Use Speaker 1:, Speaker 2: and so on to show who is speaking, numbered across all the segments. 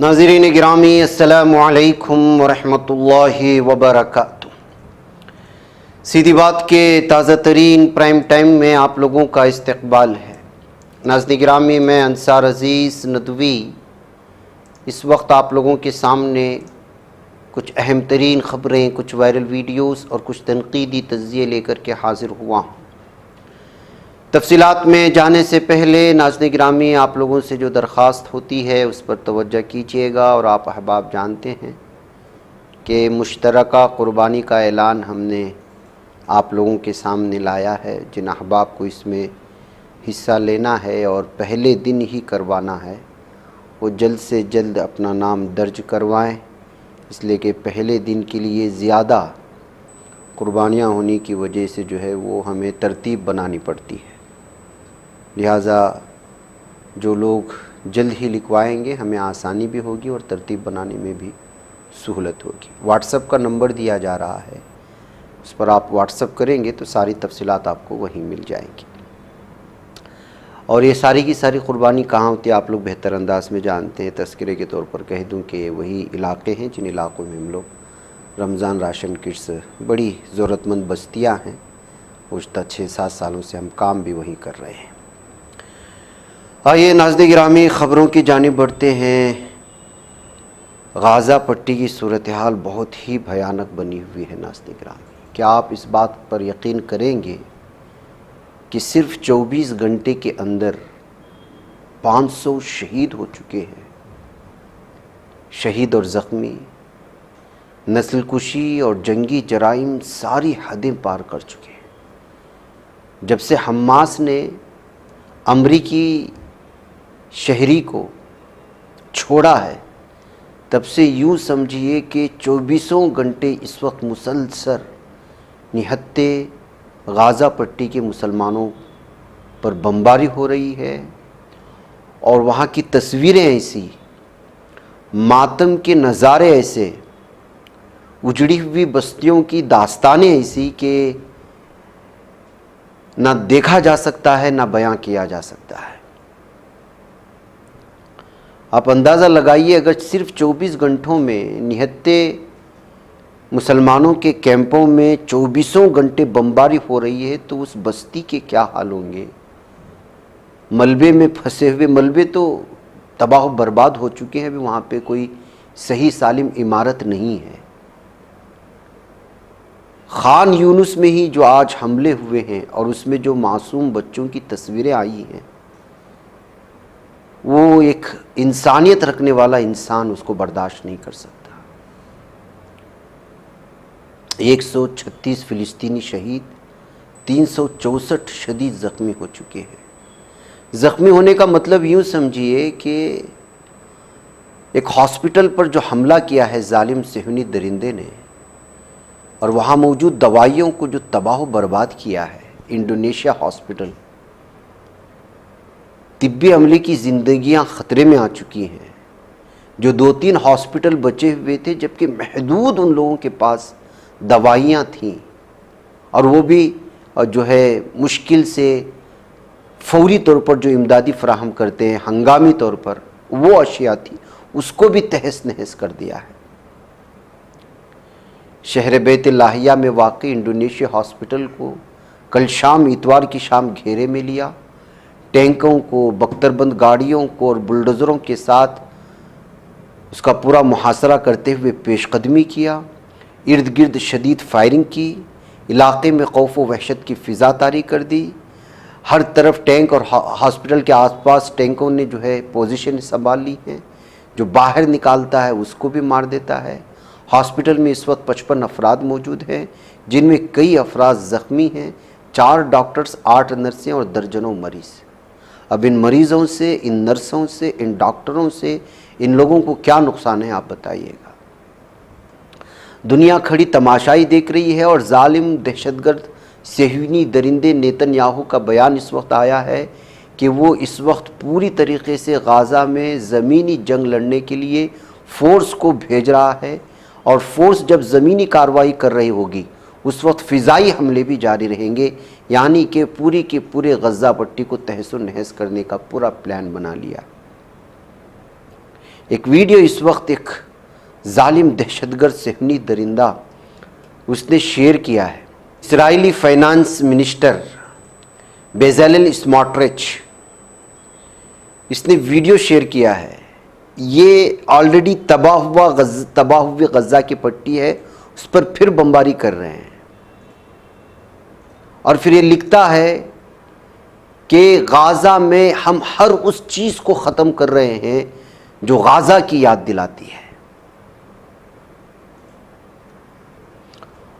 Speaker 1: ناظرین گرامی، السلام علیکم ورحمۃ اللہ وبرکاتہ۔ سیدھی بات کے تازہ ترین پرائم ٹائم میں آپ لوگوں کا استقبال ہے۔ ناظرین گرامی، میں انصار عزیز ندوی اس وقت آپ لوگوں کے سامنے کچھ اہم ترین خبریں، کچھ وائرل ویڈیوز اور کچھ تنقیدی تجزیے لے کر کے حاضر ہوا ہوں۔ تفصیلات میں جانے سے پہلے ناظرین گرامی، آپ لوگوں سے جو درخواست ہوتی ہے اس پر توجہ کیجیے گا، اور آپ احباب جانتے ہیں کہ مشترکہ قربانی کا اعلان ہم نے آپ لوگوں کے سامنے لایا ہے۔ جن احباب کو اس میں حصہ لینا ہے اور پہلے دن ہی کروانا ہے، وہ جلد سے جلد اپنا نام درج کروائیں، اس لیے کہ پہلے دن کے لیے زیادہ قربانیاں ہونے کی وجہ سے جو ہے وہ ہمیں ترتیب بنانی پڑتی ہے۔ لہٰذا جو لوگ جلد ہی لکھوائیں گے، ہمیں آسانی بھی ہوگی اور ترتیب بنانے میں بھی سہولت ہوگی۔ واٹس ایپ کا نمبر دیا جا رہا ہے، اس پر آپ واٹس ایپ کریں گے تو ساری تفصیلات آپ کو وہیں مل جائیں گی۔ اور یہ ساری کی ساری قربانی کہاں ہوتی ہے آپ لوگ بہتر انداز میں جانتے ہیں۔ تذکرے کے طور پر کہہ دوں کہ وہی علاقے ہیں جن علاقوں میں ہم لوگ رمضان راشن کٹس، بڑی ضرورت مند بستیاں ہیں، گزشتہ 6-7 سالوں سے ہم کام بھی وہیں کر رہے ہیں۔ آئیے ناظرین گرامی، خبروں کی جانب بڑھتے ہیں۔ غازہ پٹی کی صورتحال بہت ہی بھیانک بنی ہوئی ہے ناظرین گرامی۔ کیا آپ اس بات پر یقین کریں گے کہ صرف 24 گھنٹے کے اندر 500 شہید ہو چکے ہیں؟ شہید اور زخمی، نسل کشی اور جنگی جرائم ساری حدیں پار کر چکے ہیں۔ جب سے حماس نے امریکی شہری کو چھوڑا ہے، تب سے یوں سمجھیے کہ 24 گھنٹے اس وقت مسلسل نہتے غازہ پٹی کے مسلمانوں پر بمباری ہو رہی ہے، اور وہاں کی تصویریں ایسی، ماتم کے نظارے ایسے، اجڑی ہوئی بستیوں کی داستانیں ایسی کہ نہ دیکھا جا سکتا ہے، نہ بیان کیا جا سکتا ہے۔ آپ اندازہ لگائیے، اگر صرف 24 گھنٹوں میں نہتے مسلمانوں کے کیمپوں میں 24 گھنٹے بمباری ہو رہی ہے تو اس بستی کے کیا حال ہوں گے؟ ملبے میں پھنسے ہوئے، ملبے تو تباہ و برباد ہو چکے ہیں، ابھی وہاں پہ کوئی صحیح سالم عمارت نہیں ہے۔ خان یونس میں ہی جو آج حملے ہوئے ہیں اور اس میں جو معصوم بچوں کی تصویریں آئی ہیں، وہ ایک انسانیت رکھنے والا انسان اس کو برداشت نہیں کر سکتا۔ 136 فلسطینی شہید، 364 شدید زخمی ہو چکے ہیں۔ زخمی ہونے کا مطلب یوں سمجھیے کہ ایک ہاسپٹل پر جو حملہ کیا ہے ظالم صہیونی درندے نے، اور وہاں موجود دوائیوں کو جو تباہ و برباد کیا ہے، انڈونیشیا ہاسپٹل، طبی عملے کی زندگیاں خطرے میں آ چکی ہیں۔ جو 2-3 ہاسپٹل بچے ہوئے تھے، جبکہ محدود ان لوگوں کے پاس دوائیاں تھیں، اور وہ بھی جو ہے مشکل سے فوری طور پر جو امدادی فراہم کرتے ہیں، ہنگامی طور پر وہ اشیاء تھی، اس کو بھی تہس نہس کر دیا ہے۔ شہر بیت لاہیہ میں واقع انڈونیشیا ہاسپٹل کو کل شام، اتوار کی شام گھیرے میں لیا، ٹینکوں کو، بختر بند گاڑیوں کو اور بلڈوزروں کے ساتھ اس کا پورا محاصرہ کرتے ہوئے پیش قدمی کیا، ارد گرد شدید فائرنگ کی، علاقے میں خوف و وحشت کی فضا طاری کر دی۔ ہر طرف ٹینک، اور ہاسپٹل کے آس پاس ٹینکوں نے جو ہے پوزیشن سنبھال لی ہیں، جو باہر نکالتا ہے اس کو بھی مار دیتا ہے۔ ہاسپٹل میں اس وقت 55 افراد موجود ہیں، جن میں کئی افراد زخمی ہیں، 4 ڈاکٹرز، 8 نرسیں اور درجنوں مریض۔ اب ان مریضوں سے، ان نرسوں سے، ان ڈاکٹروں سے، ان لوگوں کو کیا نقصان ہے آپ بتائیے گا؟ دنیا کھڑی تماشائی دیکھ رہی ہے، اور ظالم دہشت گرد صہیونی درندے نیتن یاہو کا بیان اس وقت آیا ہے کہ وہ اس وقت پوری طریقے سے غازہ میں زمینی جنگ لڑنے کے لیے فورس کو بھیج رہا ہے، اور فورس جب زمینی کارروائی کر رہی ہوگی اس وقت فضائی حملے بھی جاری رہیں گے، یعنی کہ پوری کے پورے غزہ پٹی کو تہس و نہس کرنے کا پورا پلان بنا لیا۔ ایک ویڈیو اس وقت ایک ظالم دہشت گرد صہیونی درندہ اس نے شیئر کیا ہے. اسرائیلی فائنانس منسٹر بیزالل اسموٹرچ اس نے ویڈیو شیئر کیا ہے. یہ آلریڈی تباہ ہوئی غزہ کی پٹی ہے، اس پر پھر بمباری کر رہے ہیں، اور پھر یہ لکھتا ہے کہ غازہ میں ہم ہر اس چیز کو ختم کر رہے ہیں جو غازہ کی یاد دلاتی ہے،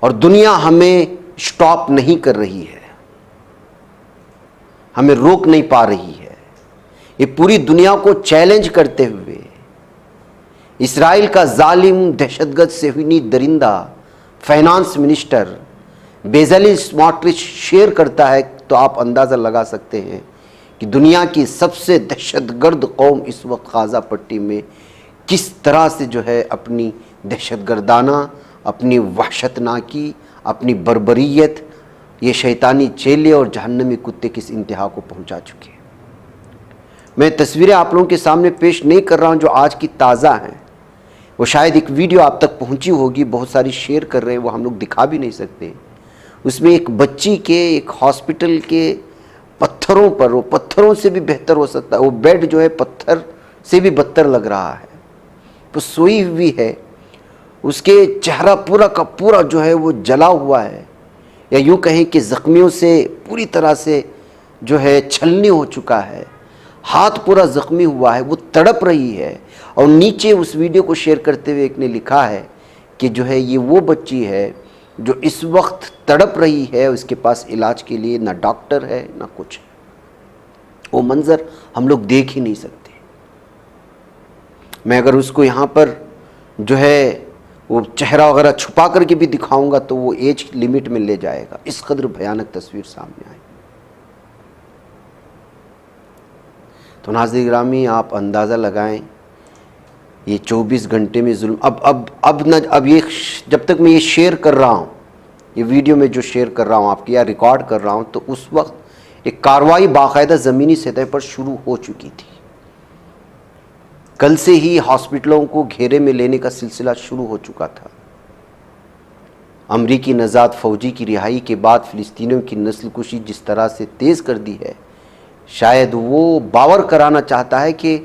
Speaker 1: اور دنیا ہمیں سٹاپ نہیں کر رہی ہے، ہمیں روک نہیں پا رہی ہے. یہ پوری دنیا کو چیلنج کرتے ہوئے اسرائیل کا ظالم دہشت گرد صہیونی درندہ فائنانس منسٹر بیزالل اسموٹرچ شیئر کرتا ہے، تو آپ اندازہ لگا سکتے ہیں کہ دنیا کی سب سے دہشت گرد قوم اس وقت غزہ پٹی میں کس طرح سے جو ہے اپنی دہشت گردانہ، اپنی وحشت ناکی، اپنی بربریت، یہ شیطانی چیلے اور جہنمی کتے کس انتہا کو پہنچا چکے ہیں. میں تصویریں آپ لوگوں کے سامنے پیش نہیں کر رہا ہوں جو آج کی تازہ ہیں، وہ شاید ایک ویڈیو آپ تک پہنچی ہوگی، بہت ساری شیئر کر رہے ہیں، وہ ہم لوگ دکھا بھی نہیں سکتے. اس میں ایک بچی کے ایک ہاسپٹل کے پتھروں پر، وہ پتھروں سے بھی بہتر ہو سکتا ہے، وہ بیڈ جو ہے پتھر سے بھی بدتر لگ رہا ہے، وہ سوئی ہوئی ہے، اس کے چہرہ پورا کا پورا جو ہے وہ جلا ہوا ہے، یا یوں کہیں کہ زخمیوں سے پوری طرح سے جو ہے چھلنی ہو چکا ہے، ہاتھ پورا زخمی ہوا ہے، وہ تڑپ رہی ہے. اور نیچے اس ویڈیو کو شیئر کرتے ہوئے ایک نے لکھا ہے کہ جو ہے یہ وہ بچی ہے جو اس وقت تڑپ رہی ہے، اس کے پاس علاج کے لیے نہ ڈاکٹر ہے نہ کچھ ہے. وہ منظر ہم لوگ دیکھ ہی نہیں سکتے. میں اگر اس کو یہاں پر جو ہے وہ چہرہ وغیرہ چھپا کر کے بھی دکھاؤں گا تو وہ ایج لیمٹ میں لے جائے گا، اس قدر بھیانک تصویر سامنے آئی. تو ناظرین گرامی، آپ اندازہ لگائیں یہ 24 گھنٹے میں ظلم. اب یہ جب تک میں یہ شیئر کر رہا ہوں، یہ ویڈیو میں جو شیئر کر رہا ہوں آپ کی یا ریکارڈ کر رہا ہوں، تو اس وقت ایک کارروائی باقاعدہ زمینی سطح پر شروع ہو چکی تھی. کل سے ہی ہاسپٹلوں کو گھیرے میں لینے کا سلسلہ شروع ہو چکا تھا. امریکی نژاد فوجی کی رہائی کے بعد فلسطینیوں کی نسل کشی جس طرح سے تیز کر دی ہے، شاید وہ باور کرانا چاہتا ہے کہ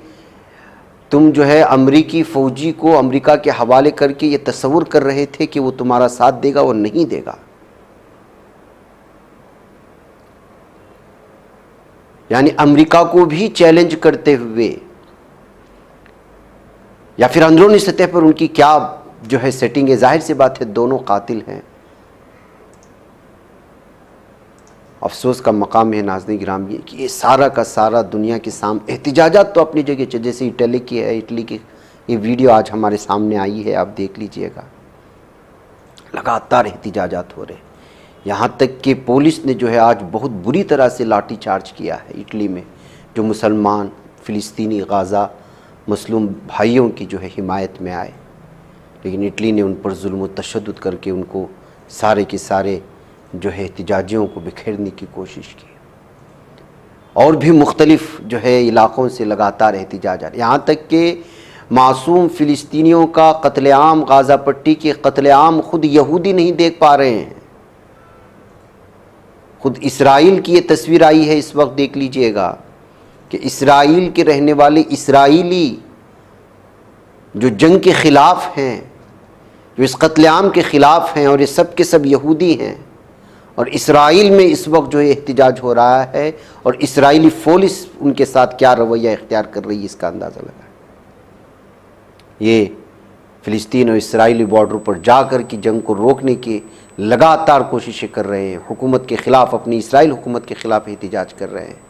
Speaker 1: تم جو ہے امریکی فوجی کو امریکہ کے حوالے کر کے یہ تصور کر رہے تھے کہ وہ تمہارا ساتھ دے گا، وہ نہیں دے گا. یعنی امریکہ کو بھی چیلنج کرتے ہوئے، یا پھر اندرونی سطح پر ان کی کیا جو ہے سیٹنگ ہے. ظاہر سی بات ہے دونوں قاتل ہیں. افسوس کا مقام ہے ناظرین گرامی کہ یہ سارا کا سارا دنیا کے سامنے احتجاجات تو اپنی جگہ، جیسے اٹلی کی ہے، اٹلی کی یہ ویڈیو آج ہمارے سامنے آئی ہے، آپ دیکھ لیجئے گا. لگاتار احتجاجات ہو رہے ہیں، یہاں تک کہ پولیس نے جو ہے آج بہت بری طرح سے لاٹھی چارج کیا ہے اٹلی میں، جو مسلمان فلسطینی غازہ مظلوم بھائیوں کی جو ہے حمایت میں آئے. لیکن اٹلی نے ان پر ظلم و تشدد کر کے ان کو سارے کے سارے جو ہے احتجاجیوں کو بکھیرنے کی کوشش کی. اور بھی مختلف جو ہے علاقوں سے لگاتار احتجاج آ رہے، یہاں تک کہ معصوم فلسطینیوں کا قتل عام، غزہ پٹی کے قتل عام خود یہودی نہیں دیکھ پا رہے ہیں. خود اسرائیل کی یہ تصویر آئی ہے اس وقت، دیکھ لیجئے گا کہ اسرائیل کے رہنے والے اسرائیلی جو جنگ کے خلاف ہیں، جو اس قتل عام کے خلاف ہیں، اور یہ سب کے سب یہودی ہیں، اور اسرائیل میں اس وقت جو ہے احتجاج ہو رہا ہے، اور اسرائیلی پولیس ان کے ساتھ کیا رویہ اختیار کر رہی ہے اس کا اندازہ لگائیں. یہ فلسطین اور اسرائیلی بارڈر پر جا کر کی جنگ کو روکنے کی لگاتار کوششیں کر رہے ہیں، حکومت کے خلاف، اپنی اسرائیل حکومت کے خلاف احتجاج کر رہے ہیں.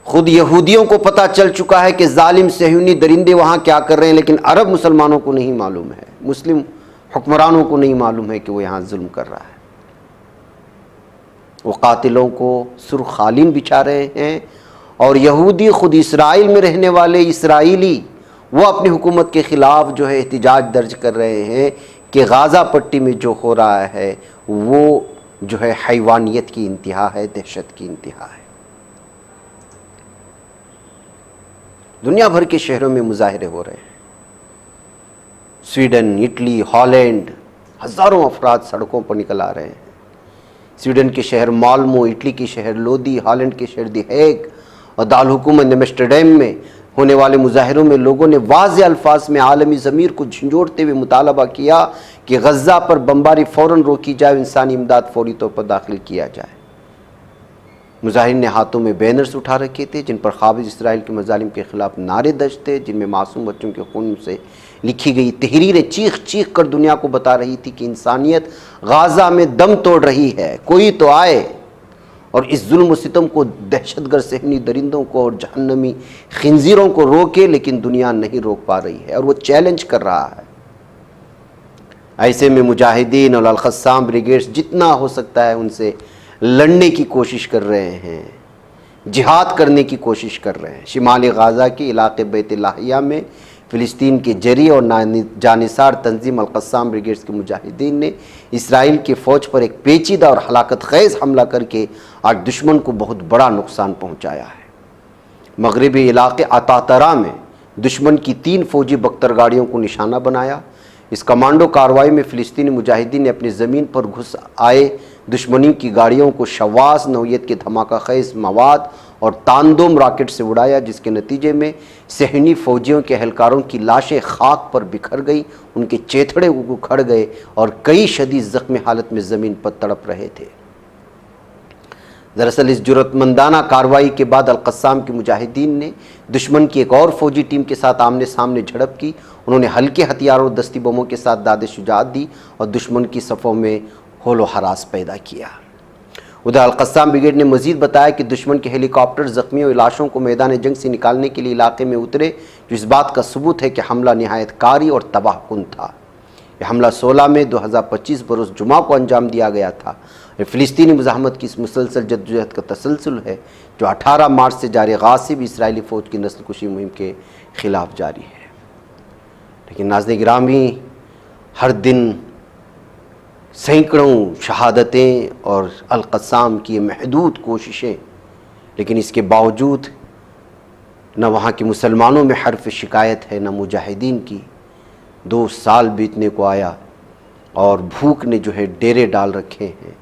Speaker 1: خود یہودیوں کو پتہ چل چکا ہے کہ ظالم صہیونی درندے وہاں کیا کر رہے ہیں، لیکن عرب مسلمانوں کو نہیں معلوم ہے، مسلم حکمرانوں کو نہیں معلوم ہے کہ وہ یہاں ظلم کر رہا ہے. وہ قاتلوں کو سرخ قالین بچھا رہے ہیں، اور یہودی خود اسرائیل میں رہنے والے اسرائیلی وہ اپنی حکومت کے خلاف جو ہے احتجاج درج کر رہے ہیں کہ غزہ پٹی میں جو ہو رہا ہے وہ جو ہے حیوانیت کی انتہا ہے، دہشت کی انتہا ہے. دنیا بھر کے شہروں میں مظاہرے ہو رہے ہیں، سویڈن، اٹلی، ہالینڈ، ہزاروں افراد سڑکوں پر نکل آ رہے ہیں۔ سویڈن کے شہر مالمو، اٹلی کے شہر لودی، ہالینڈ کے شہر دی ہیگ اور دارالحکومت ایمسٹرڈیم میں ہونے والے مظاہروں میں لوگوں نے واضح الفاظ میں عالمی ضمیر کو جھنجھوڑتے ہوئے مطالبہ کیا کہ غزہ پر بمباری فوراً روکی جائے، انسانی امداد فوری طور پر داخل کیا جائے۔ مظاہرین نے ہاتھوں میں بینرز اٹھا رکھے تھے جن پر قابض اسرائیل کے مظالم کے خلاف نعرے درج تھے، جن میں معصوم بچوں کے خون سے لکھی گئی تحریریں چیخ چیخ کر دنیا کو بتا رہی تھی کہ انسانیت غزہ میں دم توڑ رہی ہے، کوئی تو آئے اور اس ظلم و ستم کو، دہشت گرد صہیونی درندوں کو اور جہنمی خنزیروں کو روکے، لیکن دنیا نہیں روک پا رہی ہے اور وہ چیلنج کر رہا ہے۔ ایسے میں مجاہدین اور القسام بریگیڈز جتنا ہو سکتا ہے ان سے لڑنے کی کوشش کر رہے ہیں، جہاد کرنے کی کوشش کر رہے ہیں۔ شمالی غزہ کے علاقے بیت لاہیہ میں فلسطین کے جری اور جانثار تنظیم القسام بریگیڈز کے مجاہدین نے اسرائیل کی فوج پر ایک پیچیدہ اور ہلاکت خیز حملہ کر کے آج دشمن کو بہت بڑا نقصان پہنچایا ہے۔ مغربی علاقے عطاترا میں دشمن کی 3 فوجی بختر گاڑیوں کو نشانہ بنایا۔ اس کمانڈو کارروائی میں فلسطینی مجاہدین نے اپنی زمین پر گھس آئے دشمنی کی گاڑیوں کو شواذ نوعیت کے دھماکہ خیز مواد اور تاندوم راکٹ سے اڑایا، جس کے نتیجے میں صہیونی فوجیوں کے اہلکاروں کی لاشیں خاک پر بکھر گئی، ان کے چیتھڑے اکھڑ گئے اور کئی شدید زخمی حالت میں زمین پر تڑپ رہے تھے۔ دراصل اس جرأتمندانہ کارروائی کے بعد القسام کے مجاہدین نے دشمن کی ایک اور فوجی ٹیم کے ساتھ آمنے سامنے جھڑپ کی۔ انہوں نے ہلکے ہتھیاروں اور دستی بموں کے ساتھ داد شجاعت دی اور دشمن کی صفوں میں ہول و ہراس پیدا کیا۔ ادھر القسام بریگیڈ نے مزید بتایا کہ دشمن کے ہیلی کاپٹر زخمیوں اور لاشوں کو میدان جنگ سے نکالنے کے لیے علاقے میں اترے، جو اس بات کا ثبوت ہے کہ حملہ نہایت کاری اور تباہ کن تھا۔ یہ حملہ 16 مئی 2025 بروز جمعہ کو انجام دیا گیا تھا۔ یہ فلسطینی مزاحمت کی اس مسلسل جدوجہد کا تسلسل ہے جو 18 مارچ سے جاری غاصب اسرائیلی فوج کی نسل کشی مہم کے خلاف جاری ہے۔ لیکن ناظرین گرامی، ہر دن سینکڑوں شہادتیں اور القسام کی محدود کوششیں، لیکن اس کے باوجود نہ وہاں کے مسلمانوں میں حرف شکایت ہے، نہ مجاہدین کی۔ 2 سال بیتنے کو آیا اور بھوک نے جو ہے ڈیرے ڈال رکھے ہیں۔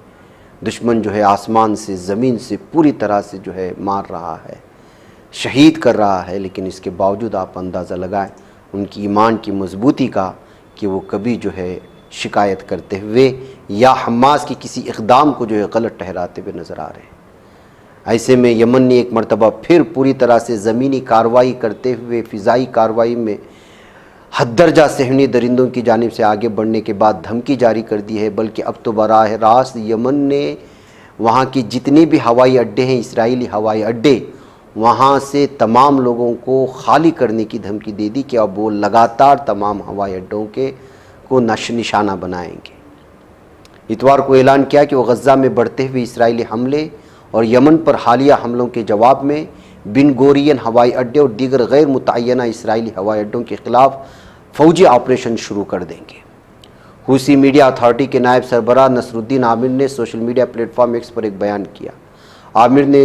Speaker 1: دشمن جو ہے آسمان سے زمین سے پوری طرح سے جو ہے مار رہا ہے، شہید کر رہا ہے، لیکن اس کے باوجود آپ اندازہ لگائیں ان کی ایمان کی مضبوطی کا کہ وہ کبھی جو ہے شکایت کرتے ہوئے یا حماس کی کسی اقدام کو جو ہے غلط ٹھہراتے ہوئے نظر آ رہے ہیں۔ ایسے میں یمن نے ایک مرتبہ پھر پوری طرح سے زمینی کارروائی کرتے ہوئے فضائی کارروائی میں حد درجہ صہیونی درندوں کی جانب سے آگے بڑھنے کے بعد دھمکی جاری کر دی ہے، بلکہ اب تو براہ راست یمن نے وہاں کی جتنے بھی ہوائی اڈے ہیں، اسرائیلی ہوائی اڈے، وہاں سے تمام لوگوں کو خالی کرنے کی دھمکی دے دی کہ اب وہ لگاتار تمام ہوائی اڈوں کو نشانہ بنائیں گے۔ اتوار کو اعلان کیا کہ وہ غزہ میں بڑھتے ہوئے اسرائیلی حملے اور یمن پر حالیہ حملوں کے جواب میں بن گورین ہوائی اڈے اور دیگر غیر متعینہ اسرائیلی ہوائی اڈوں کے خلاف فوجی آپریشن شروع کر دیں گے۔ حوثی میڈیا اتھارٹی کے نائب سربراہ نصر الدین عامر نے social media platform X پر ایک بیان کیا۔ عامر نے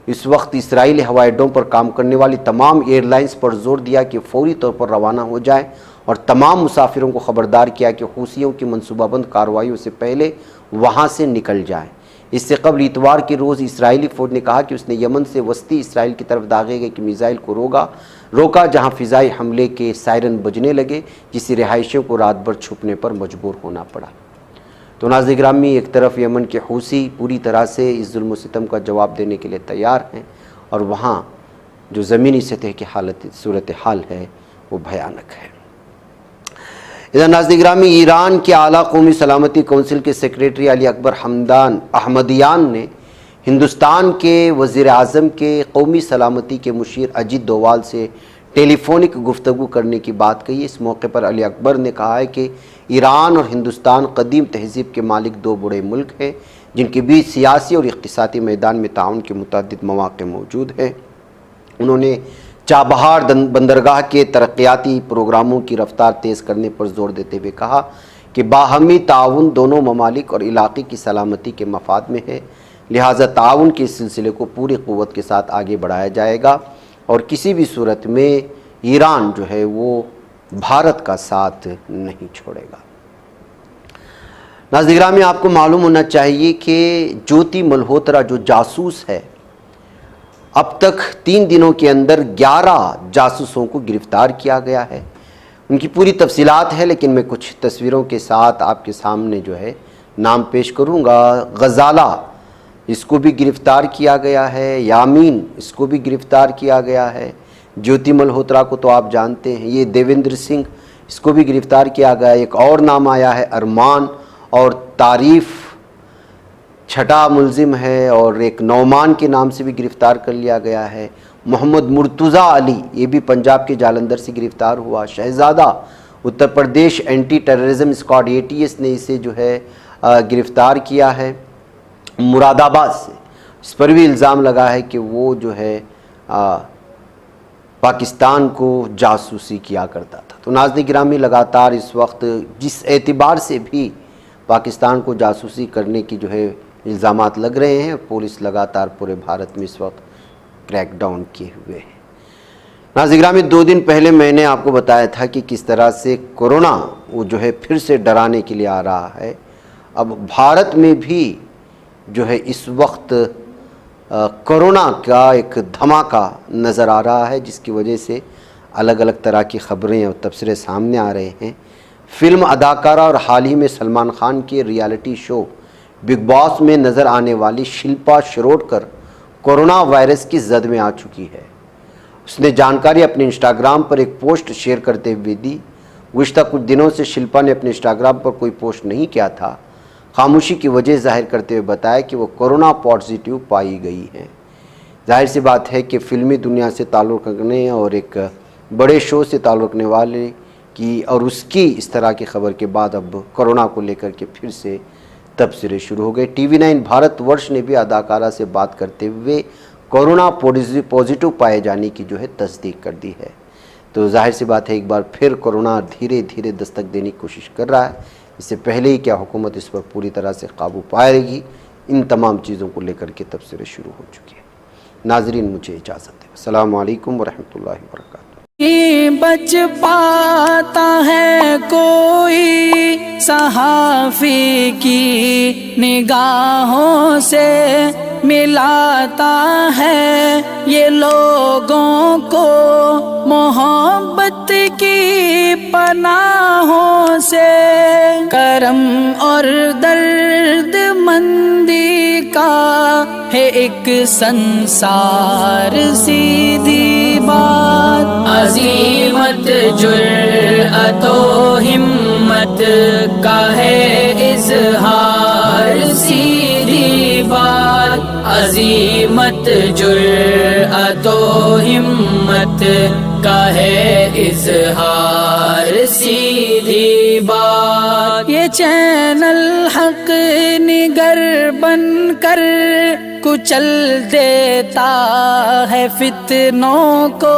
Speaker 1: اس وقت اسرائیلی ہوائی اڈوں پر کام کرنے والی تمام ایئر لائنز پر زور دیا کہ فوری طور پر روانہ ہو جائیں اور تمام مسافروں کو خبردار کیا کہ حوثیوں کی منصوبہ بند کارروائیوں سے پہلے وہاں سے نکل جائیں۔ اس سے قبل اتوار کے روز اسرائیلی فوج نے کہا کہ اس نے یمن سے وسطی اسرائیل کی طرف داغے گئے کہ میزائل کو روکا جہاں فضائی حملے کے سائرن بجنے لگے، جس سے رہائشیوں کو رات بھر چھپنے پر مجبور ہونا پڑا۔ تو ناظرین گرامی، ایک طرف یمن کے حوثی پوری طرح سے اس ظلم و ستم کا جواب دینے کے لیے تیار ہیں، اور وہاں جو زمینی سطح کی صورتحال ہے وہ بھیانک ہے۔ ادھر ناظرین گرامی، ایران کے اعلیٰ قومی سلامتی کونسل کے سیکریٹری علی اکبر حمدان احمدیان نے ہندوستان کے وزیر اعظم کے قومی سلامتی کے مشیر اجیت دووال سے ٹیلی فونک گفتگو کرنے کی بات کہی۔ اس موقع پر علی اکبر نے کہا ہے کہ ایران اور ہندوستان قدیم تہذیب کے مالک 2 بڑے ملک ہیں جن کے بیچ سیاسی اور اقتصادی میدان میں تعاون کے متعدد مواقع موجود ہیں۔ انہوں نے چابہار بندرگاہ کے ترقیاتی پروگراموں کی رفتار تیز کرنے پر زور دیتے ہوئے کہا کہ باہمی تعاون دونوں ممالک اور علاقے کی سلامتی کے مفاد میں ہے، لہٰذا تعاون کے اس سلسلے کو پوری قوت کے ساتھ آگے بڑھایا جائے گا۔ اور کسی بھی صورت میں ایران جو ہے وہ بھارت کا ساتھ نہیں چھوڑے گا۔ ناظرین گرامی، آپ کو معلوم ہونا چاہیے کہ جیوتی ملہوترا جو جاسوس ہے، اب تک 3 دنوں کے اندر 11 جاسوسوں کو گرفتار کیا گیا ہے۔ ان کی پوری تفصیلات ہے، لیکن میں کچھ تصویروں کے ساتھ آپ کے سامنے جو ہے نام پیش کروں گا۔ غزالہ، اس کو بھی گرفتار کیا گیا ہے۔ یامین، اس کو بھی گرفتار کیا گیا ہے۔ جیوتی ملہوترا کو تو آپ جانتے ہیں۔ یہ دیویندر سنگھ، اس کو بھی گرفتار کیا گیا۔ ایک اور نام آیا ہے ارمان، اور تعریف چھٹا ملزم ہے، اور ایک نعمان کے نام سے بھی گرفتار کر لیا گیا ہے۔ محمد مرتضیٰ علی، یہ بھی پنجاب کے جالندھر سے گرفتار ہوا۔ Shahzada, Uttar Pradesh anti terrorism squad ATS نے اسے جو ہے گرفتار کیا ہے مراد آباد سے۔ اس پر بھی الزام لگا ہے کہ وہ جو ہے پاکستان کو جاسوسی کیا کرتا تھا۔ تو ناظرین گرامی، لگاتار اس وقت جس اعتبار سے بھی پاکستان کو جاسوسی کرنے کی جو ہے الزامات لگ رہے ہیں، پولیس لگاتار پورے بھارت میں اس وقت کریک ڈاؤن کیے ہوئے ہیں۔ ناظرین گرامی، 2 دن پہلے میں نے آپ کو بتایا تھا کہ کس طرح سے کورونا وہ جو ہے پھر سے ڈرانے کے لیے آ رہا ہے۔ اب بھارت میں بھی جو ہے اس وقت کورونا کا ایک دھماکہ نظر آ رہا ہے، جس کی وجہ سے الگ الگ طرح کی خبریں اور تبصرے سامنے آ رہے ہیں۔ فلم اداکارہ اور حال ہی میں سلمان خان کے ریالٹی شو بگ باس میں نظر آنے والی شلپا شروڈکر کورونا وائرس کی زد میں آ چکی ہے۔ اس نے جانکاری اپنے انسٹاگرام پر ایک پوسٹ شیئر کرتے ہوئے دی۔ گزشتہ کچھ دنوں سے شلپا نے اپنے انسٹاگرام پر کوئی پوسٹ نہیں کیا تھا۔ خاموشی کی وجہ ظاہر کرتے ہوئے بتایا کہ وہ کورونا پازیٹیو پائی گئی ہیں۔ ظاہر سی بات ہے کہ فلمی دنیا سے تعلق رکھنے اور ایک بڑے شو سے تعلق رکھنے والے کی اور اس کی اس طرح کی خبر کے بعد اب کورونا کو لے کر کے پھر سے تبصرے شروع ہو گئے۔ TV 9 بھارت ورش نے بھی اداکارہ سے بات کرتے ہوئے کورونا پازیٹیو پائے جانے کی جو ہے تصدیق کر دی ہے۔ تو ظاہر سی بات ہے ایک بار پھر کورونا دھیرے دھیرے دستک دینے کی کوشش کر رہا ہے۔ اس سے پہلے ہی کیا حکومت اس پر پوری طرح سے قابو پائے گی، ان تمام چیزوں کو لے کر کے تبصرے شروع ہو چکے ہیں۔ ناظرین، مجھے اجازت ہے۔ السلام علیکم ورحمۃ اللہ وبرکاتہ۔
Speaker 2: بچ پاتا ہے کوئی صحافی کی نگاہوں سے، ملاتا ہے یہ لوگوں کو محبت کی پناہوں سے۔ کرم اور درد مندی کا ہے ایک سنسار، سیدھی بات عزیمت جرأت و ہمت کا ہے اظہار، سیدھی بات عزیمت جرأت و ہمت کا ہے اظہار، سیدھی بات۔ یہ چینل حق نگر بن کر کچل دیتا ہے فتنوں کو۔